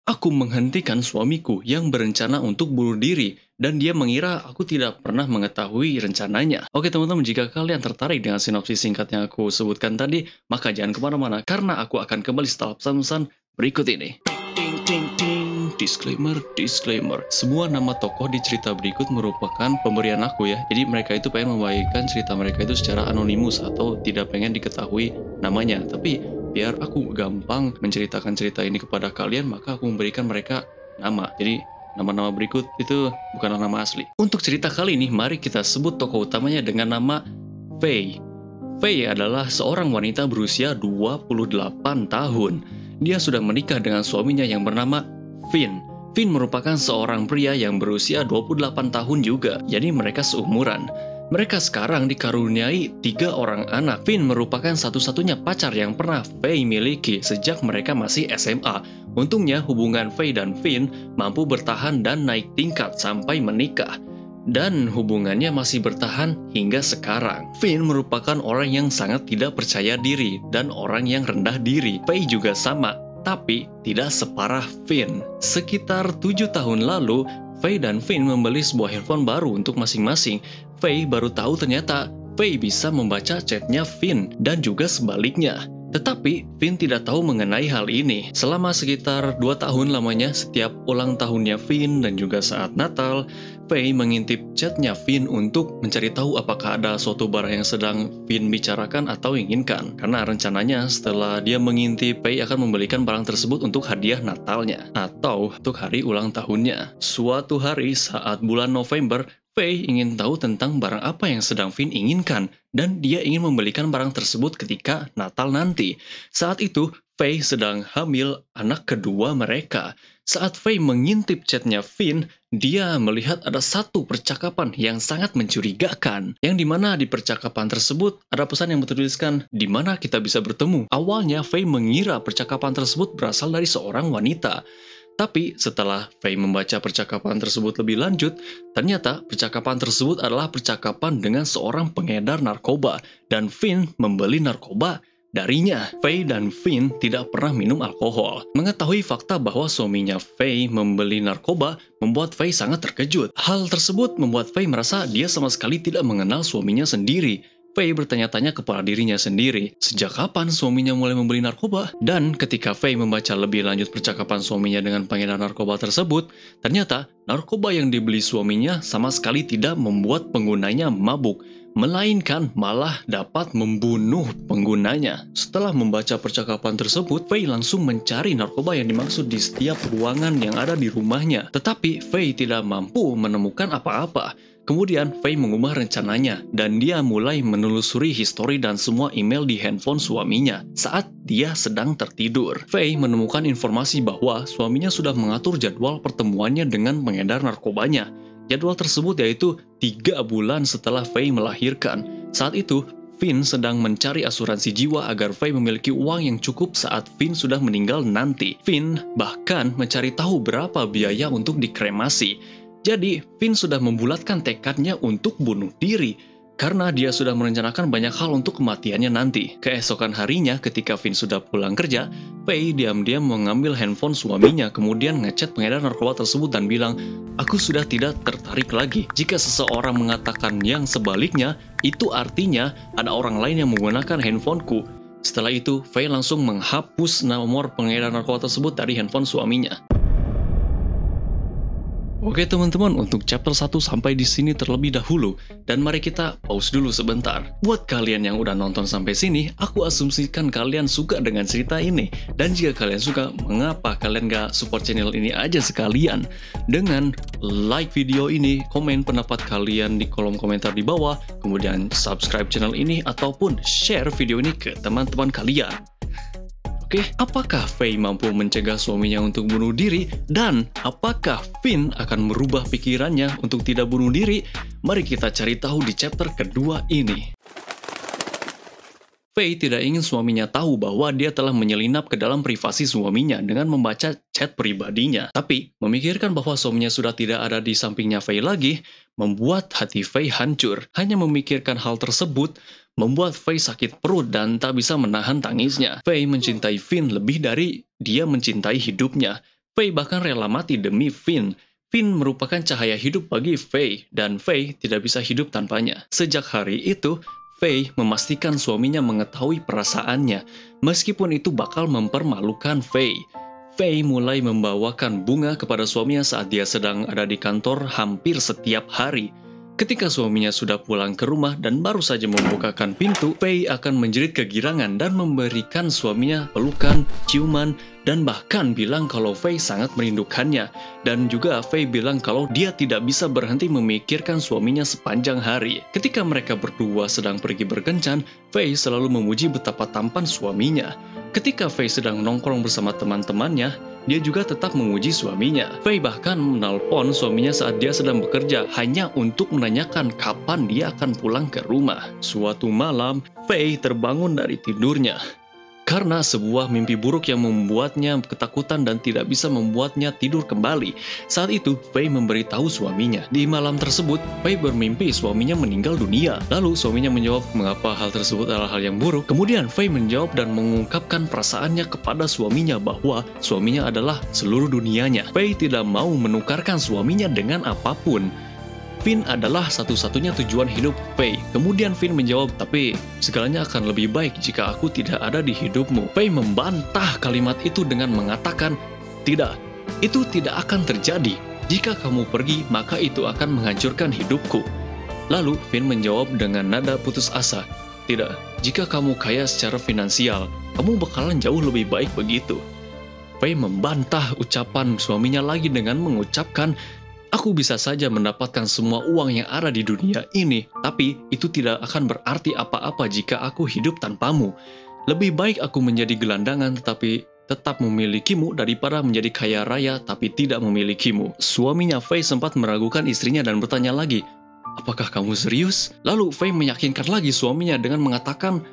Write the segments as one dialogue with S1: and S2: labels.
S1: Aku menghentikan suamiku yang berencana untuk bunuh diri, dan dia mengira aku tidak pernah mengetahui rencananya. Oke teman-teman, jika kalian tertarik dengan sinopsis singkat yang aku sebutkan tadi, maka jangan kemana-mana, karena aku akan kembali setelah pesan-pesan berikut ini. Ting, ting, ting. Disclaimer, disclaimer. Semua nama tokoh di cerita berikut merupakan pemberian aku ya. Jadi mereka itu pengen membagikan cerita mereka itu secara anonimus atau tidak pengen diketahui namanya. Tapi biar aku gampang menceritakan cerita ini kepada kalian, maka aku memberikan mereka nama. Jadi nama-nama berikut itu bukanlah nama asli. Untuk cerita kali ini, mari kita sebut tokoh utamanya dengan nama Faye. Faye adalah seorang wanita berusia 28 tahun. Dia sudah menikah dengan suaminya yang bernama Finn. Finn merupakan seorang pria yang berusia 28 tahun juga, jadi mereka seumuran. Mereka sekarang dikaruniai 3 orang anak. Finn merupakan satu-satunya pacar yang pernah Faye miliki sejak mereka masih SMA. Untungnya hubungan Faye dan Finn mampu bertahan dan naik tingkat sampai menikah. Dan hubungannya masih bertahan hingga sekarang. Finn merupakan orang yang sangat tidak percaya diri dan orang yang rendah diri. Faye juga sama, tapi tidak separah Finn. Sekitar 7 tahun lalu, Faye dan Finn membeli sebuah handphone baru untuk masing-masing. Faye baru tahu ternyata Faye bisa membaca chatnya Finn dan juga sebaliknya. Tetapi Finn tidak tahu mengenai hal ini. Selama sekitar 2 tahun lamanya, setiap ulang tahunnya Finn dan juga saat Natal, Faye mengintip chatnya Finn untuk mencari tahu apakah ada suatu barang yang sedang Finn bicarakan atau inginkan. Karena rencananya setelah dia mengintip, Faye akan membelikan barang tersebut untuk hadiah Natalnya atau untuk hari ulang tahunnya. Suatu hari saat bulan November, Faye ingin tahu tentang barang apa yang sedang Finn inginkan, dan dia ingin membelikan barang tersebut ketika Natal nanti. Saat itu, Faye sedang hamil anak kedua mereka. Saat Faye mengintip chatnya Finn, dia melihat ada satu percakapan yang sangat mencurigakan. Yang dimana di percakapan tersebut ada pesan yang bertuliskan, "Di mana kita bisa bertemu?" Awalnya Faye mengira percakapan tersebut berasal dari seorang wanita. Tapi setelah Faye membaca percakapan tersebut lebih lanjut, ternyata percakapan tersebut adalah percakapan dengan seorang pengedar narkoba, dan Finn membeli narkoba darinya. Faye dan Finn tidak pernah minum alkohol. Mengetahui fakta bahwa suaminya Faye membeli narkoba membuat Faye sangat terkejut. Hal tersebut membuat Faye merasa dia sama sekali tidak mengenal suaminya sendiri. Faye bertanya-tanya kepada dirinya sendiri, sejak kapan suaminya mulai membeli narkoba? Dan ketika Faye membaca lebih lanjut percakapan suaminya dengan pengedar narkoba tersebut, ternyata narkoba yang dibeli suaminya sama sekali tidak membuat penggunanya mabuk, melainkan malah dapat membunuh penggunanya. Setelah membaca percakapan tersebut, Faye langsung mencari narkoba yang dimaksud di setiap ruangan yang ada di rumahnya. Tetapi Faye tidak mampu menemukan apa-apa. Kemudian Faye mengubah rencananya, dan dia mulai menelusuri histori dan semua email di handphone suaminya saat dia sedang tertidur. Faye menemukan informasi bahwa suaminya sudah mengatur jadwal pertemuannya dengan pengedar narkobanya. Jadwal tersebut yaitu 3 bulan setelah Faye melahirkan. Saat itu, Finn sedang mencari asuransi jiwa agar Faye memiliki uang yang cukup saat Finn sudah meninggal nanti. Finn bahkan mencari tahu berapa biaya untuk dikremasi. Jadi, Finn sudah membulatkan tekadnya untuk bunuh diri, karena dia sudah merencanakan banyak hal untuk kematiannya nanti. Keesokan harinya, ketika Finn sudah pulang kerja, Faye diam-diam mengambil handphone suaminya, kemudian ngechat pengedar narkoba tersebut dan bilang, "Aku sudah tidak tertarik lagi. Jika seseorang mengatakan yang sebaliknya, itu artinya ada orang lain yang menggunakan handphoneku." Setelah itu, Faye langsung menghapus nomor pengedar narkoba tersebut dari handphone suaminya. Oke teman-teman, untuk chapter 1 sampai di sini terlebih dahulu, dan mari kita pause dulu sebentar. Buat kalian yang udah nonton sampai sini, aku asumsikan kalian suka dengan cerita ini. Dan jika kalian suka, mengapa kalian gak support channel ini aja sekalian? Dengan like video ini, komen pendapat kalian di kolom komentar di bawah, kemudian subscribe channel ini, ataupun share video ini ke teman-teman kalian. Oke, apakah Faye mampu mencegah suaminya untuk bunuh diri? Dan apakah Finn akan merubah pikirannya untuk tidak bunuh diri? Mari kita cari tahu di chapter kedua ini. Faye tidak ingin suaminya tahu bahwa dia telah menyelinap ke dalam privasi suaminya dengan membaca chat pribadinya. Tapi, memikirkan bahwa suaminya sudah tidak ada di sampingnya Faye lagi, membuat hati Faye hancur. Hanya memikirkan hal tersebut, membuat Faye sakit perut dan tak bisa menahan tangisnya. Faye mencintai Finn lebih dari dia mencintai hidupnya. Faye bahkan rela mati demi Finn. Finn merupakan cahaya hidup bagi Faye, dan Faye tidak bisa hidup tanpanya. Sejak hari itu, Faye memastikan suaminya mengetahui perasaannya, meskipun itu bakal mempermalukan Faye. Faye mulai membawakan bunga kepada suaminya saat dia sedang ada di kantor hampir setiap hari. Ketika suaminya sudah pulang ke rumah dan baru saja membukakan pintu, Faye akan menjerit kegirangan dan memberikan suaminya pelukan, ciuman, dan bahkan bilang kalau Faye sangat merindukannya. Dan juga Faye bilang kalau dia tidak bisa berhenti memikirkan suaminya sepanjang hari. Ketika mereka berdua sedang pergi berkencan, Faye selalu memuji betapa tampan suaminya. Ketika Faye sedang nongkrong bersama teman-temannya, dia juga tetap memuji suaminya. Faye bahkan menelpon suaminya saat dia sedang bekerja hanya untuk menanyakan kapan dia akan pulang ke rumah. Suatu malam, Faye terbangun dari tidurnya karena sebuah mimpi buruk yang membuatnya ketakutan dan tidak bisa membuatnya tidur kembali. Saat itu, Faye memberitahu suaminya. Di malam tersebut, Faye bermimpi suaminya meninggal dunia. Lalu suaminya menjawab mengapa hal tersebut adalah hal yang buruk. Kemudian Faye menjawab dan mengungkapkan perasaannya kepada suaminya bahwa suaminya adalah seluruh dunianya. Faye tidak mau menukarkan suaminya dengan apapun. Finn adalah satu-satunya tujuan hidup Faye. Kemudian Finn menjawab, tapi segalanya akan lebih baik jika aku tidak ada di hidupmu. Faye membantah kalimat itu dengan mengatakan, tidak, itu tidak akan terjadi. Jika kamu pergi, maka itu akan menghancurkan hidupku. Lalu Finn menjawab dengan nada putus asa, tidak, jika kamu kaya secara finansial, kamu bakalan jauh lebih baik begitu. Faye membantah ucapan suaminya lagi dengan mengucapkan, aku bisa saja mendapatkan semua uang yang ada di dunia ini, tapi itu tidak akan berarti apa-apa jika aku hidup tanpamu. Lebih baik aku menjadi gelandangan tetapi tetap memilikimu daripada menjadi kaya raya tapi tidak memilikimu. Suaminya Faye sempat meragukan istrinya dan bertanya lagi, apakah kamu serius? Lalu Faye meyakinkan lagi suaminya dengan mengatakan,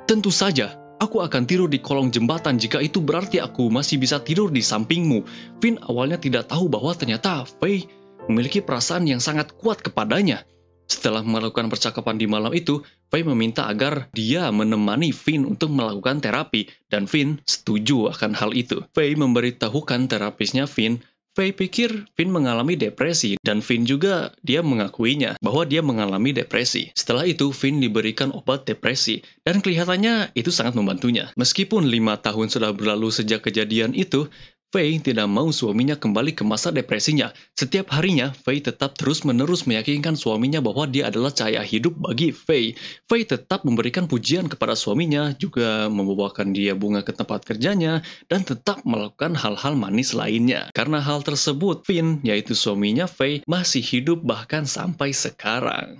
S1: tentu saja. Aku akan tidur di kolong jembatan jika itu berarti aku masih bisa tidur di sampingmu. Finn awalnya tidak tahu bahwa ternyata Faye memiliki perasaan yang sangat kuat kepadanya. Setelah melakukan percakapan di malam itu, Faye meminta agar dia menemani Finn untuk melakukan terapi, dan Finn setuju akan hal itu. Faye memberitahukan terapisnya Finn. Faye pikir Finn mengalami depresi, dan Finn juga dia mengakuinya bahwa dia mengalami depresi. Setelah itu, Finn diberikan obat depresi, dan kelihatannya itu sangat membantunya. Meskipun 5 tahun sudah berlalu sejak kejadian itu, Faye tidak mau suaminya kembali ke masa depresinya. Setiap harinya, Faye tetap terus-menerus meyakinkan suaminya bahwa dia adalah cahaya hidup bagi Faye. Faye tetap memberikan pujian kepada suaminya, juga membawakan dia bunga ke tempat kerjanya, dan tetap melakukan hal-hal manis lainnya. Karena hal tersebut, Finn, yaitu suaminya Faye, masih hidup bahkan sampai sekarang.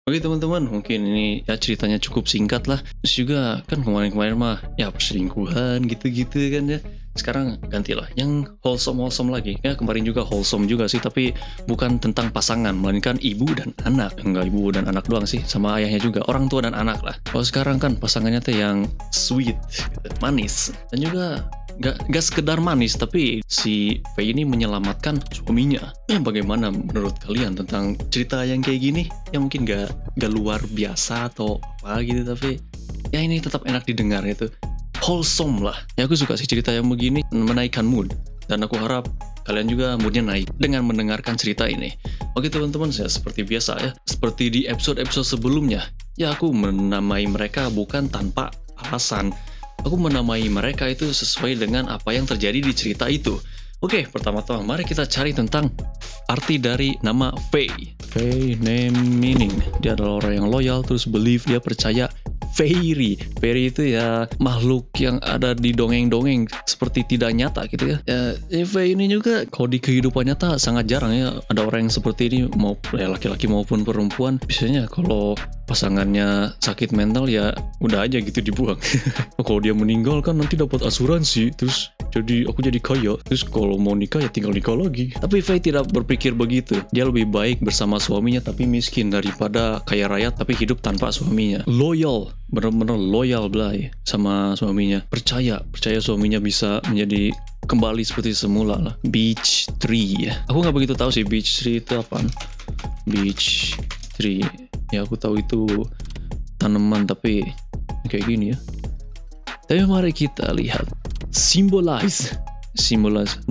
S1: Oke teman-teman, mungkin ini ya ceritanya cukup singkat lah. Terus juga kan kemarin-kemarin mah ya perselingkuhan gitu-gitu kan ya. Sekarang gantilah yang wholesome lagi. Ya kemarin juga wholesome juga sih, tapi bukan tentang pasangan, melainkan ibu dan anak. Enggak ibu dan anak doang sih, sama ayahnya juga, orang tua dan anak lah. Kalau sekarang kan pasangannya tuh yang sweet, gitu, manis. Dan juga gak sekedar manis, tapi si Faye ini menyelamatkan suaminya. Ya bagaimana menurut kalian tentang cerita yang kayak gini? Ya mungkin gak luar biasa atau apa gitu, tapi ya ini tetap enak didengar gitu. Wholesome lah. Ya aku suka sih cerita yang begini, menaikkan mood. Dan aku harap kalian juga moodnya naik dengan mendengarkan cerita ini. Oke teman-teman, saya seperti biasa ya. Seperti di episode-episode sebelumnya, ya aku menamai mereka bukan tanpa alasan. Aku menamai mereka itu sesuai dengan apa yang terjadi di cerita itu. Oke, pertama-tama mari kita cari tentang arti dari nama Faye. Faye, name meaning. Dia adalah orang yang loyal, terus believe, dia percaya. Fairy. Fairy itu ya makhluk yang ada di dongeng-dongeng seperti tidak nyata gitu ya. Faye ini juga kalau di kehidupan nyata sangat jarang ya ada orang yang seperti ini, mau laki-laki maupun perempuan. Biasanya kalau pasangannya sakit mental ya udah aja gitu dibuang. Kalau dia meninggal kan nanti dapat asuransi, terus aku jadi kaya, terus kalau mau nikah ya tinggal nikah lagi. Tapi Faye tidak berpikir begitu. Dia lebih baik bersama suaminya tapi miskin daripada kaya raya tapi hidup tanpa suaminya. Loyal, bener-bener loyal Blay sama suaminya. Percaya suaminya bisa menjadi kembali seperti semula lah. Beech tree. Aku nggak begitu tahu sih beech tree itu apaan. Beech tree. Ya aku tahu itu tanaman tapi kayak gini ya. Tapi mari kita lihat. Symbolize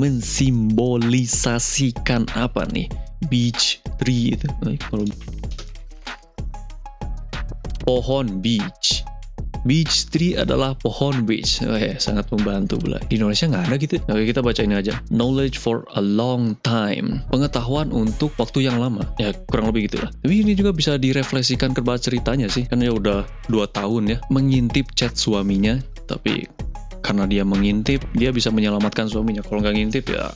S1: mensimbolisasikan apa nih? Beach tree itu. Kalau pohon beach. Beach tree adalah pohon beach. Sangat membantu pula. Di Indonesia nggak ada gitu. Oke, kita baca ini aja. Knowledge for a long time. Pengetahuan untuk waktu yang lama. Ya, kurang lebih gitu lah. Tapi ini juga bisa direfleksikan ke ceritanya sih. Kan ya udah 2 tahun ya. Mengintip chat suaminya. Tapi karena dia mengintip, dia bisa menyelamatkan suaminya. Kalau nggak ngintip ya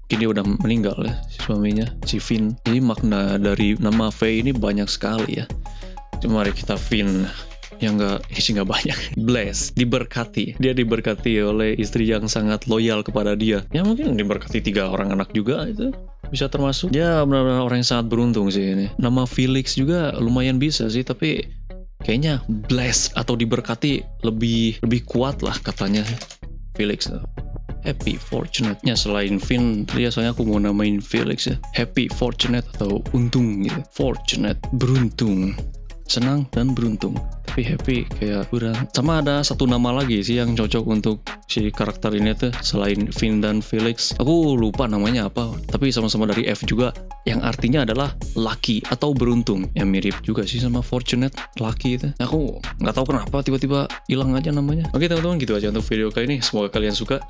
S1: mungkin dia udah meninggal ya, si suaminya, si Finn. Jadi makna dari nama Faye ini banyak sekali ya. Cuma mari kita Finn yang nggak banyak. Bless, diberkati. Dia diberkati oleh istri yang sangat loyal kepada dia. Ya mungkin diberkati 3 orang anak juga itu bisa termasuk. Ya benar-benar orang yang sangat beruntung sih ini. Nama Felix juga lumayan bisa sih, tapi kayaknya bless atau diberkati lebih kuat lah katanya Felix. Happy, fortunate-nya selain Finn, biasanya aku mau namain Felix ya. Happy, fortunate atau untung gitu. Fortunate, beruntung. Senang dan beruntung. Tapi happy kayak kurang. Sama ada satu nama lagi sih yang cocok untuk si karakter ini tuh selain Finn dan Felix. Aku lupa namanya apa, tapi sama-sama dari F juga, yang artinya adalah lucky atau beruntung. Yang mirip juga sih sama fortunate, lucky itu. Aku nggak tahu kenapa tiba-tiba hilang aja namanya. Oke teman-teman, gitu aja untuk video kali ini. Semoga kalian suka.